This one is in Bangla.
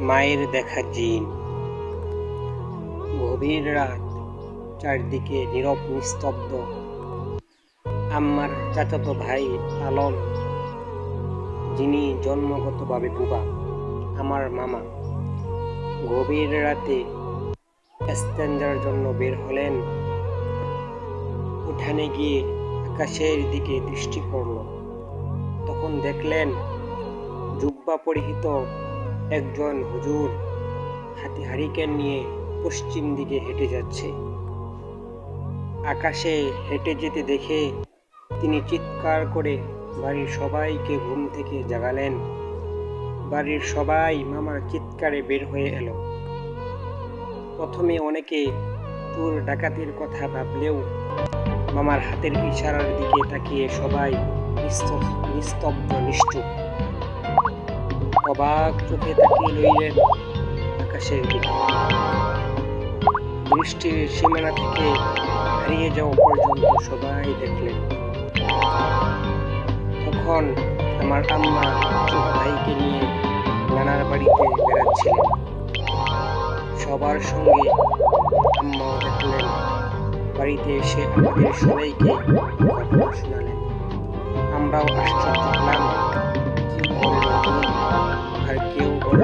মায়ের দেখা জিন। গভীর রাত, চারদিকে নীরব নিস্তব্ধ। আম্মার চাচাতো ভাই আলম, যিনি জন্মগতভাবে বুবা, আমার মামা, গভীর রাতে এস্তেঞ্জার জন্য বের হলেন। উঠানে গিয়ে আকাশের দিকে দৃষ্টি পড়ল। তখন দেখলেন জুব্বা পরিহিত একজন হুজুর হাতে হারিকেন নিয়ে পশ্চিম দিকে হেঁটে যাচ্ছে। আকাশে হেঁটে যেতে দেখে তিনি চিৎকার করে বাড়ির সবাইকে ঘুম থেকে জাগালেন। বাড়ির সবাই মামার চিৎকারে বের হয়ে এলো। প্রথমে অনেকে চোর ডাকাতির কথা ভাবলেও মামার হাতের ইশারার দিকে তাকিয়ে সবাই নিস্তব্ধ নিশ্চুপ। অবাক চোখে তাকিয়ে রইলেন আকাশের দিকে। দৃষ্টির সীমানা থেকে হারিয়ে যাওয়া পর্যন্ত সবাই দেখলেন। তখন আমার আম্মা ছোট ভাইকে নিয়ে নানার বাড়িতে বেড়াচ্ছিলেন। সবার সঙ্গে আম্মাও দেখলেন। বাড়িতে এসে আমাদের সবাইকে ঘটনা শোনালেন। আমরাও আশ্চর্য হলাম, কেউ বলল জিন, আর কেউ বলল